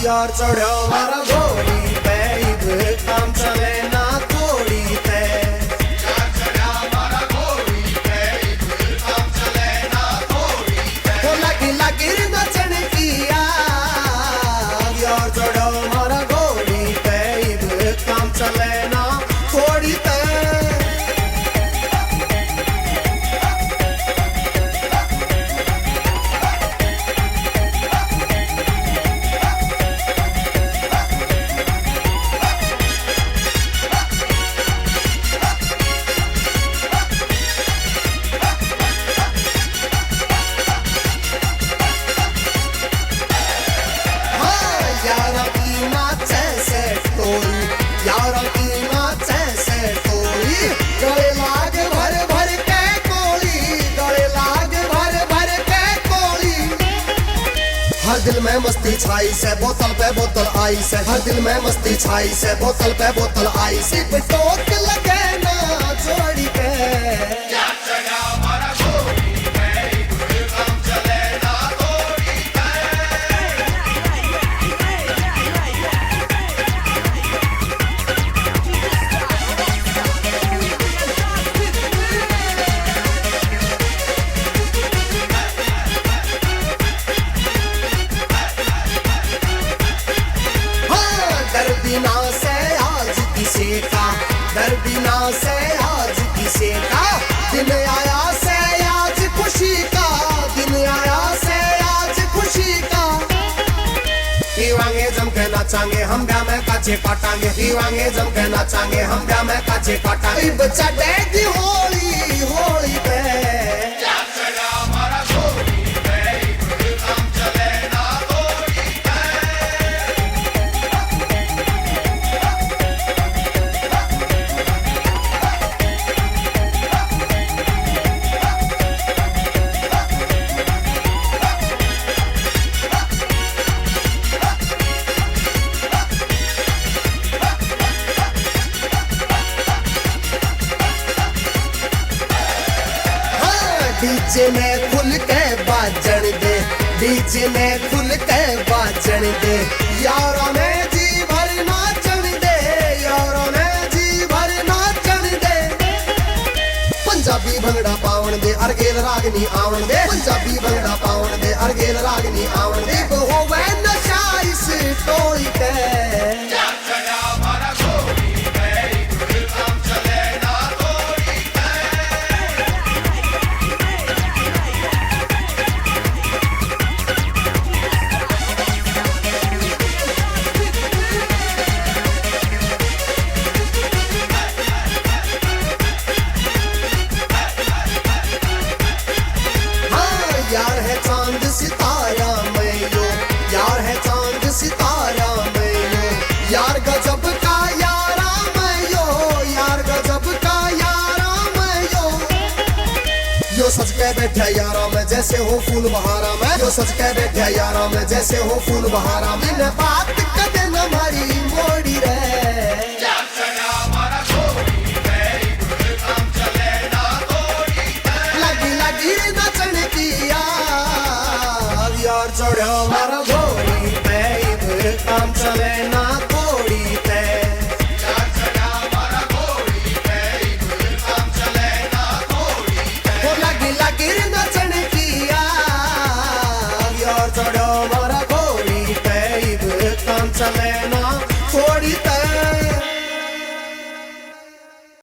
यार चढ़ो मारा घोड़ी पे इब काम चले ना थोड़ी पे। यार चढ़ा मारा घोड़ी पे इब काम चले ना थोड़ी पे। तो लगी लगी नचन की यार चढ़ो मारा घोड़ी पे इब काम चले ना थोड़ी पे। हर दिल में मस्ती छाई से बोतल पे बोतल आई से। हर दिल में मस्ती छाई से बोतल पे बोतल आई से। टोक लगे ना जोड़ी पे। यार चढ़ा मारा घोड़ी पे इब काम चले ना थोड़ी पे। बिना से आज किसी का डर बिना से आज किसी का दिन आया से आज खुशी का दिन आया से आज खुशी का। पीवांगे जम के नाचांगे हम ब्याह में काचे काटांगे। पीवांगे जम के नाचांगे हम ब्याह में काचे काटांगे। बच्चा डेगी होली होली पे। यार चढ़ा मारा घोड़ी पे इब काम चले ना थोड़ी पे। डीजे ने खुल के बाजन दे। डीजे ने खुल के बाजन दे। यारों ने जी भर नाचन दे। यारों ने जी भर नाचन दे। पंजाबी भंगड़ा पावन दे अरगेल रागनी आवन दे। पंजाबी भंगड़ा पावन दे अरगेल रागनी आवन दे। होवे नशा इस टोली पे। यार चढ़ा मारा घोड़ी पे इब काम चले ना थोड़ी पे। यार है चांद सितारा मैं यो। यार है चांद सितारा मैं यो। यार गजब का यारा मैं यो। यार गजब का यारा मैं यो। यो सज के बैठा यारा मैं जैसे हो फूल बहारा मैं। यो सज के बैठा यारा मैं जैसे हो फूल बहारा। मैंने बात कदे न मारी मोड़ी रे। यार चढ़ा मारा घोड़ी पे इब काम चले ना थोड़ी पे। लगी लगी नचन की यार चढ़ो मारा घोड़ी पे इब काम चले ना थोड़ी पे। यार चढ़ा मारा घोड़ी पे इब काम चले ना थोड़ी पे। वो लगी लगी नचन की यार चढ़ो मारा घोड़ी पे इब काम चले ना थोड़ी पे।